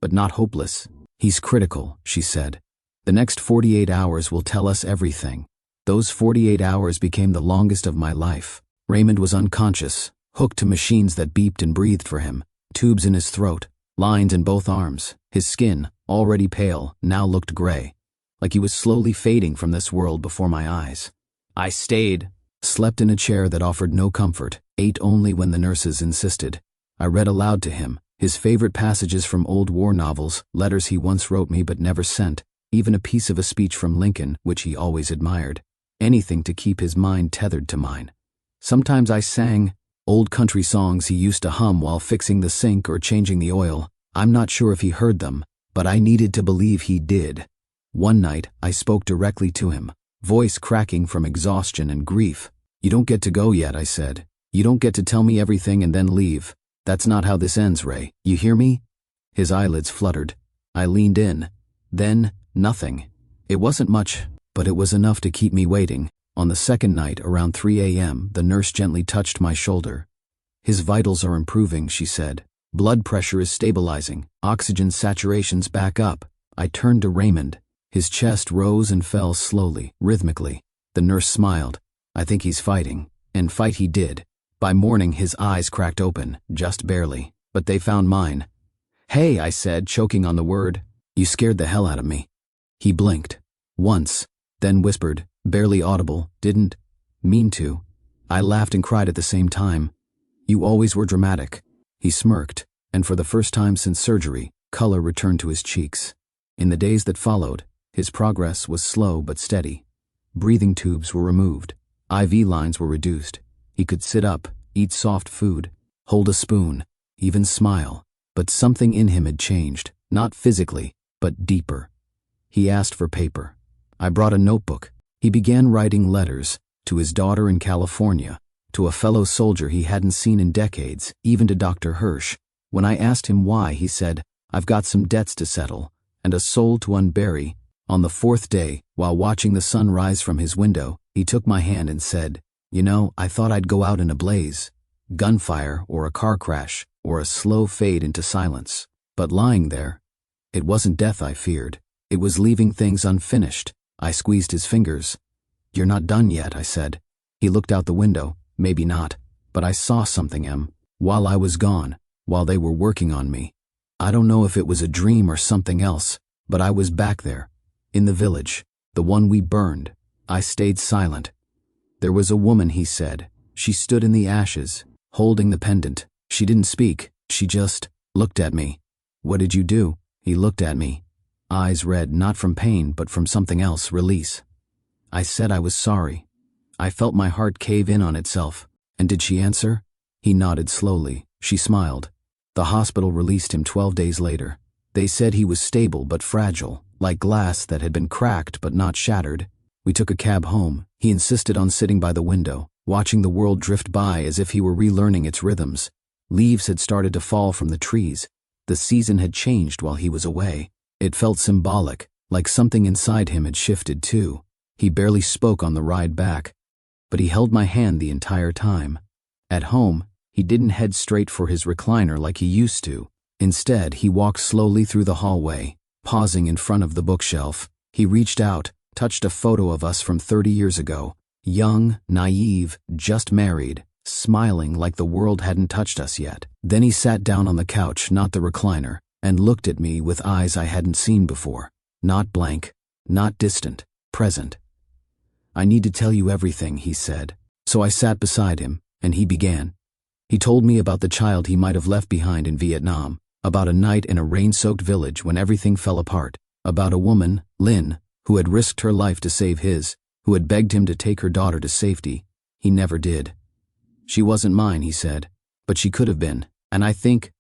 but not hopeless. "He's critical," she said. "The next 48 hours will tell us everything." Those 48 hours became the longest of my life. Raymond was unconscious, hooked to machines that beeped and breathed for him, tubes in his throat, lines in both arms. His skin, already pale, now looked gray, like he was slowly fading from this world before my eyes. I stayed, slept in a chair that offered no comfort, ate only when the nurses insisted. I read aloud to him, his favorite passages from old war novels, letters he once wrote me but never sent, even a piece of a speech from Lincoln, which he always admired. Anything to keep his mind tethered to mine. Sometimes I sang old country songs he used to hum while fixing the sink or changing the oil. I'm not sure if he heard them, but I needed to believe he did. One night, I spoke directly to him, voice cracking from exhaustion and grief. "You don't get to go yet," I said. "You don't get to tell me everything and then leave. That's not how this ends, Ray. You hear me?" His eyelids fluttered. I leaned in. Then, nothing. It wasn't much, but it was enough to keep me waiting. On the second night, around 3 a.m., the nurse gently touched my shoulder. "His vitals are improving," she said. "Blood pressure is stabilizing. Oxygen saturation's back up." I turned to Raymond. His chest rose and fell slowly, rhythmically. The nurse smiled. "I think he's fighting." And fight he did. By morning, his eyes cracked open, just barely, but they found mine. "Hey," I said, choking on the word. "You scared the hell out of me." He blinked. Once, then whispered, barely audible, "Didn't mean to." I laughed and cried at the same time. "You always were dramatic." He smirked, and for the first time since surgery, color returned to his cheeks. In the days that followed, his progress was slow but steady. Breathing tubes were removed. IV lines were reduced. He could sit up, eat soft food, hold a spoon, even smile. But something in him had changed, not physically, but deeper. He asked for paper. I brought a notebook. He began writing letters to his daughter in California, to a fellow soldier he hadn't seen in decades, even to Dr. Hirsch. When I asked him why, he said, "I've got some debts to settle, and a soul to unbury." On the fourth day, while watching the sun rise from his window, he took my hand and said, "You know, I thought I'd go out in a blaze. Gunfire, or a car crash, or a slow fade into silence. But lying there, it wasn't death I feared. It was leaving things unfinished." I squeezed his fingers. "You're not done yet," I said. He looked out the window. "Maybe not, but I saw something, Em. While I was gone, while they were working on me. I don't know if it was a dream or something else, but I was back there, in the village, the one we burned." I stayed silent. "There was a woman," he said. "She stood in the ashes, holding the pendant. She didn't speak. She just looked at me." "What did you do?" He looked at me. Eyes red, not from pain, but from something else, release. I said I was sorry. I felt my heart cave in on itself. And did she answer? He nodded slowly. She smiled. The hospital released him 12 days later. They said he was stable but fragile, like glass that had been cracked but not shattered. We took a cab home. He insisted on sitting by the window, watching the world drift by as if he were relearning its rhythms. Leaves had started to fall from the trees. The season had changed while he was away. It felt symbolic, like something inside him had shifted too. He barely spoke on the ride back, but he held my hand the entire time. At home, he didn't head straight for his recliner like he used to. Instead, he walked slowly through the hallway, pausing in front of the bookshelf. He reached out, touched a photo of us from 30 years ago. Young, naive, just married, smiling like the world hadn't touched us yet. Then he sat down on the couch, not the recliner, and looked at me with eyes I hadn't seen before. Not blank, not distant, present. "I need to tell you everything," he said. So I sat beside him, and he began. He told me about the child he might have left behind in Vietnam, about a night in a rain-soaked village when everything fell apart, about a woman, Lynn, who had risked her life to save his, who had begged him to take her daughter to safety. He never did. "She wasn't mine," he said, "but she could have been, and I think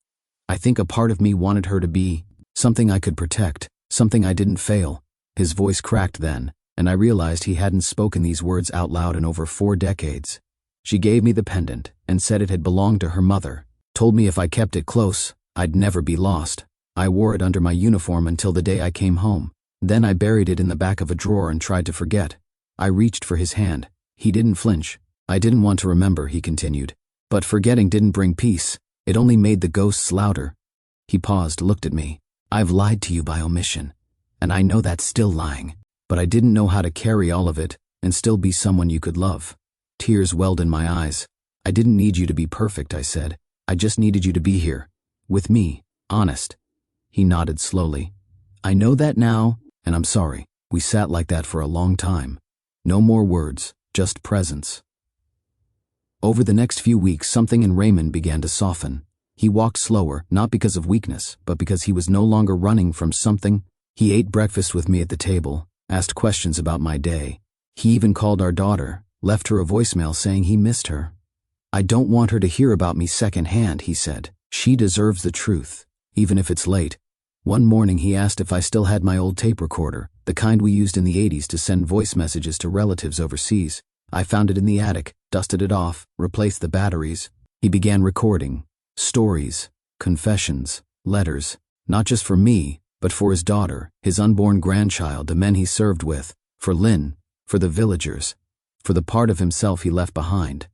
a part of me wanted her to be something I could protect, something I didn't fail." His voice cracked then, and I realized he hadn't spoken these words out loud in over 4 decades. "She gave me the pendant and said it had belonged to her mother, told me if I kept it close, I'd never be lost. I wore it under my uniform until the day I came home. Then I buried it in the back of a drawer and tried to forget." I reached for his hand. He didn't flinch. "I didn't want to remember," he continued. "But forgetting didn't bring peace. It only made the ghosts louder." He paused, looked at me. "I've lied to you by omission, and I know that's still lying. But I didn't know how to carry all of it and still be someone you could love." Tears welled in my eyes. "I didn't need you to be perfect," I said. "I just needed you to be here. With me. Honest." He nodded slowly. "I know that now, and I'm sorry." We sat like that for a long time. No more words, just presence. Over the next few weeks, something in Raymond began to soften. He walked slower, not because of weakness, but because he was no longer running from something. He ate breakfast with me at the table, asked questions about my day. He even called our daughter, left her a voicemail saying he missed her. "I don't want her to hear about me secondhand," he said. "She deserves the truth, even if it's late." One morning he asked if I still had my old tape recorder, the kind we used in the 80s to send voice messages to relatives overseas. I found it in the attic, dusted it off, replaced the batteries. He began recording. Stories, confessions, letters, not just for me, but for his daughter, his unborn grandchild, the men he served with, for Lynn, for the villagers, for the part of himself he left behind.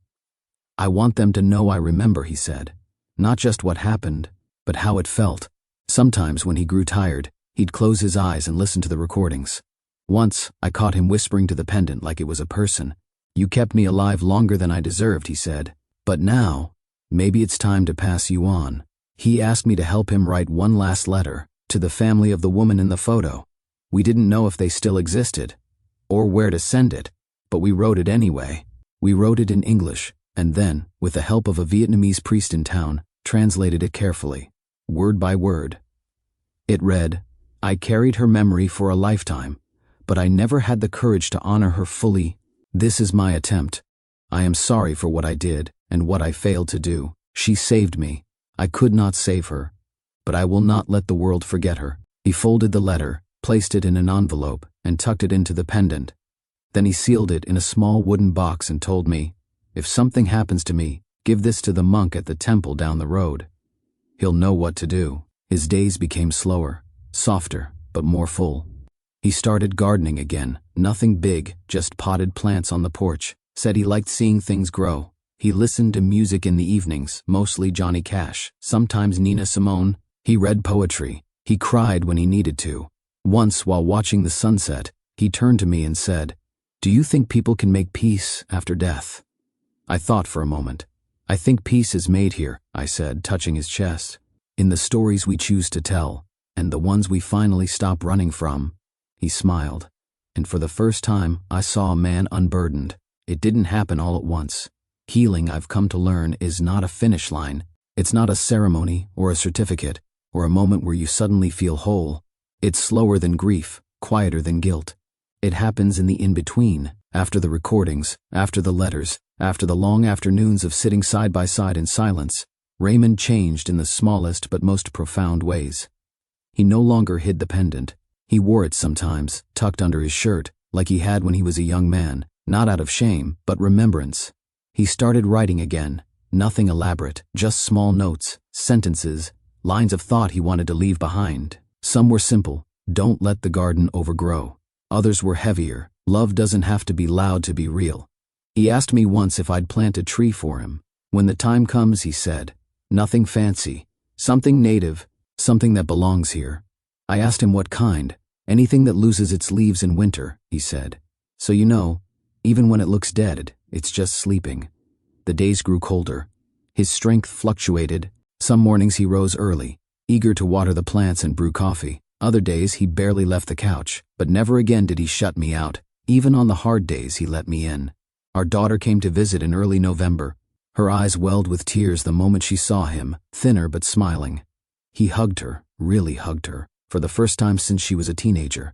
"I want them to know I remember," he said. "Not just what happened, but how it felt." Sometimes when he grew tired, he'd close his eyes and listen to the recordings. Once, I caught him whispering to the pendant like it was a person. "You kept me alive longer than I deserved," he said. "But now, maybe it's time to pass you on." He asked me to help him write one last letter to the family of the woman in the photo. We didn't know if they still existed, or where to send it, but we wrote it anyway. We wrote it in English, and then, with the help of a Vietnamese priest in town, translated it carefully, word by word. It read, "I carried her memory for a lifetime, but I never had the courage to honor her fully. This is my attempt. I am sorry for what I did and what I failed to do. She saved me. I could not save her, but I will not let the world forget her." He folded the letter, placed it in an envelope, and tucked it into the pendant. Then he sealed it in a small wooden box and told me, "If something happens to me, give this to the monk at the temple down the road. He'll know what to do." His days became slower, softer, but more full. He started gardening again, nothing big, just potted plants on the porch. Said he liked seeing things grow. He listened to music in the evenings, mostly Johnny Cash, sometimes Nina Simone. He read poetry. He cried when he needed to. Once, while watching the sunset, he turned to me and said, "Do you think people can make peace after death?" I thought for a moment. "I think peace is made here," I said, touching his chest. "In the stories we choose to tell, and the ones we finally stop running from." He smiled, and for the first time, I saw a man unburdened. It didn't happen all at once. Healing, I've come to learn, is not a finish line. It's not a ceremony or a certificate or a moment where you suddenly feel whole. It's slower than grief, quieter than guilt. It happens in the in-between, after the recordings, after the letters, after the long afternoons of sitting side by side in silence. Raymond changed in the smallest but most profound ways. He no longer hid the pendant. He wore it sometimes, tucked under his shirt, like he had when he was a young man, not out of shame, but remembrance. He started writing again, nothing elaborate, just small notes, sentences, lines of thought he wanted to leave behind. Some were simple: don't let the garden overgrow. Others were heavier: love doesn't have to be loud to be real. He asked me once if I'd plant a tree for him. When the time comes, he said. Nothing fancy. Something native. Something that belongs here. I asked him what kind. Anything that loses its leaves in winter, he said. So you know, even when it looks dead, it's just sleeping. The days grew colder. His strength fluctuated. Some mornings he rose early, eager to water the plants and brew coffee. Other days he barely left the couch, but never again did he shut me out. Even on the hard days he let me in. Our daughter came to visit in early November. Her eyes welled with tears the moment she saw him, thinner but smiling. He hugged her, really hugged her, for the first time since she was a teenager.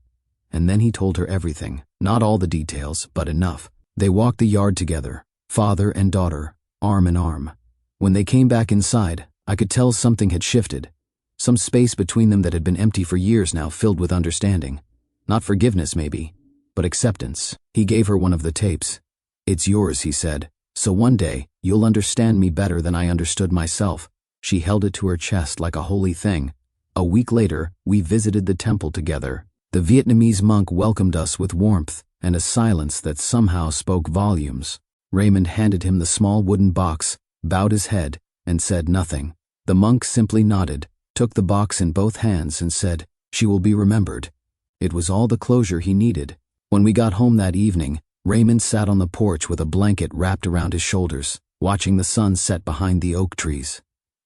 And then he told her everything, not all the details, but enough. They walked the yard together, father and daughter, arm in arm. When they came back inside, I could tell something had shifted. Some space between them that had been empty for years now filled with understanding. Not forgiveness, maybe, but acceptance. He gave her one of the tapes. It's yours, he said. So one day, you'll understand me better than I understood myself. She held it to her chest like a holy thing. A week later, we visited the temple together. The Vietnamese monk welcomed us with warmth and a silence that somehow spoke volumes. Raymond handed him the small wooden box, bowed his head, and said nothing. The monk simply nodded, took the box in both hands and said, "She will be remembered." It was all the closure he needed. When we got home that evening, Raymond sat on the porch with a blanket wrapped around his shoulders, watching the sun set behind the oak trees.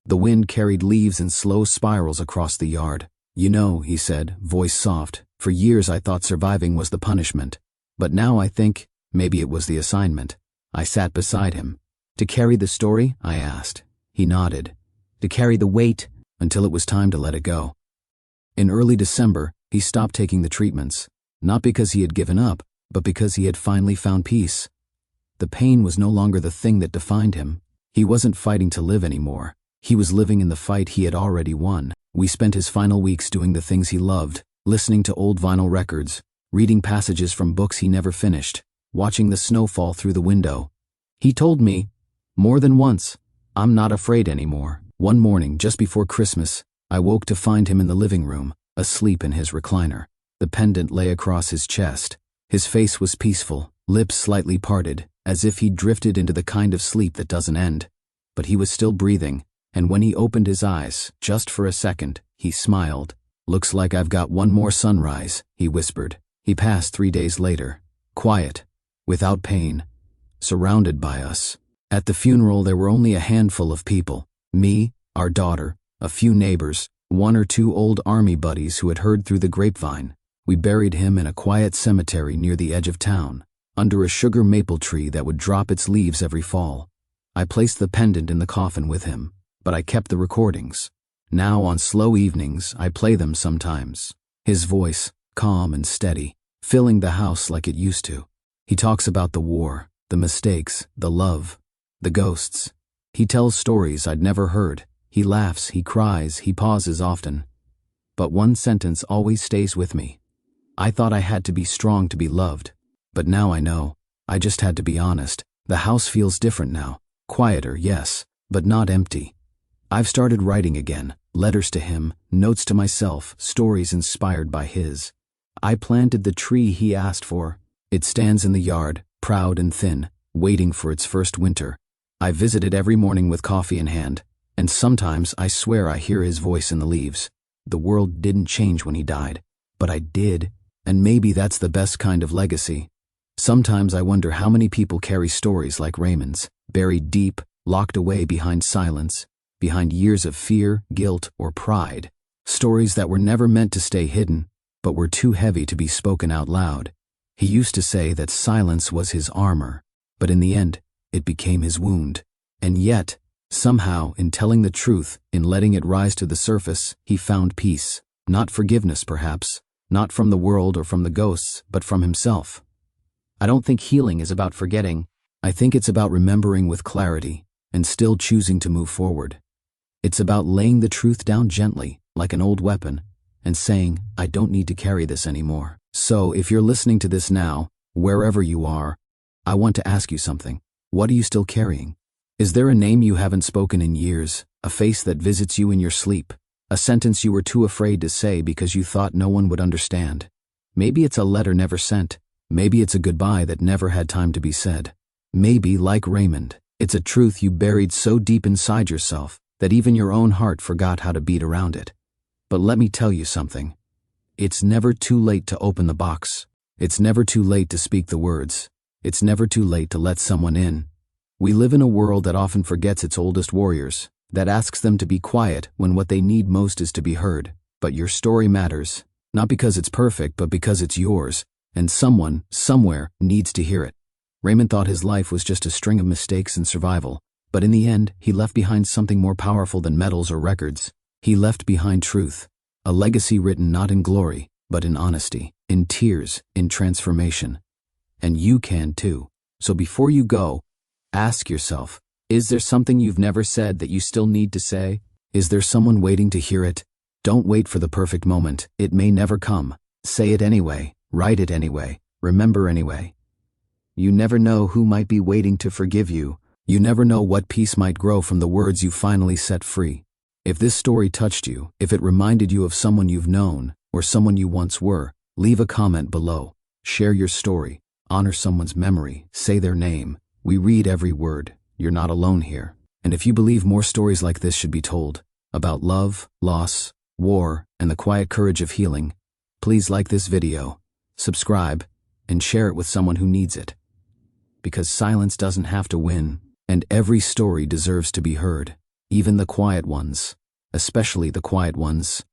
The wind carried leaves in slow spirals across the yard. You know, he said, voice soft, for years I thought surviving was the punishment. But now I think maybe it was the assignment. I sat beside him. To carry the story? I asked. He nodded. To carry the weight until it was time to let it go. In early December, he stopped taking the treatments, not because he had given up, but because he had finally found peace. The pain was no longer the thing that defined him. He wasn't fighting to live anymore. He was living in the fight he had already won. We spent his final weeks doing the things he loved, listening to old vinyl records, reading passages from books he never finished, watching the snow fall through the window. He told me, more than once, I'm not afraid anymore. One morning, just before Christmas, I woke to find him in the living room, asleep in his recliner. The pendant lay across his chest. His face was peaceful, lips slightly parted, as if he'd drifted into the kind of sleep that doesn't end. But he was still breathing, and when he opened his eyes, just for a second, he smiled. Looks like I've got one more sunrise, he whispered. He passed 3 days later, quiet, without pain, surrounded by us. At the funeral there were only a handful of people. Me, our daughter, a few neighbors, 1 or 2 old army buddies who had heard through the grapevine. We buried him in a quiet cemetery near the edge of town, under a sugar maple tree that would drop its leaves every fall. I placed the pendant in the coffin with him, but I kept the recordings. Now on slow evenings, I play them sometimes. His voice, calm and steady, filling the house like it used to. He talks about the war, the mistakes, the love, the ghosts. He tells stories I'd never heard. He laughs, he cries, he pauses often. But one sentence always stays with me. I thought I had to be strong to be loved. But now I know. I just had to be honest. The house feels different now. Quieter, yes, but not empty. I've started writing again. Letters to him, notes to myself, stories inspired by his. I planted the tree he asked for. It stands in the yard, proud and thin, waiting for its first winter. I visit it every morning with coffee in hand, and sometimes I swear I hear his voice in the leaves. The world didn't change when he died, but I did, and maybe that's the best kind of legacy. Sometimes I wonder how many people carry stories like Raymond's, buried deep, locked away behind silence, behind years of fear, guilt, or pride. Stories that were never meant to stay hidden, but were too heavy to be spoken out loud. He used to say that silence was his armor, but in the end, it became his wound. And yet, somehow, in telling the truth, in letting it rise to the surface, he found peace. Not forgiveness, perhaps, not from the world or from the ghosts, but from himself. I don't think healing is about forgetting. I think it's about remembering with clarity and still choosing to move forward. It's about laying the truth down gently, like an old weapon, and saying, I don't need to carry this anymore. So, if you're listening to this now, wherever you are, I want to ask you something. What are you still carrying? Is there a name you haven't spoken in years, a face that visits you in your sleep, a sentence you were too afraid to say because you thought no one would understand? Maybe it's a letter never sent. Maybe it's a goodbye that never had time to be said. Maybe, like Raymond, it's a truth you buried so deep inside yourself that even your own heart forgot how to beat around it. But let me tell you something. It's never too late to open the box. It's never too late to speak the words. It's never too late to let someone in. We live in a world that often forgets its oldest warriors, that asks them to be quiet when what they need most is to be heard. But your story matters, not because it's perfect, but because it's yours, and someone, somewhere, needs to hear it. Raymond thought his life was just a string of mistakes and survival, but in the end, he left behind something more powerful than medals or records. He left behind truth, a legacy written not in glory, but in honesty, in tears, in transformation. And you can too. So before you go, ask yourself, is there something you've never said that you still need to say? Is there someone waiting to hear it? Don't wait for the perfect moment. It may never come. Say it anyway. Write it anyway. Remember anyway. You never know who might be waiting to forgive you. You never know what peace might grow from the words you finally set free. If this story touched you, if it reminded you of someone you've known, or someone you once were, leave a comment below. Share your story. Honor someone's memory. Say their name. We read every word. You're not alone here. And if you believe more stories like this should be told, about love, loss, war, and the quiet courage of healing, please like this video, subscribe, and share it with someone who needs it. Because silence doesn't have to win, and every story deserves to be heard, even the quiet ones, especially the quiet ones.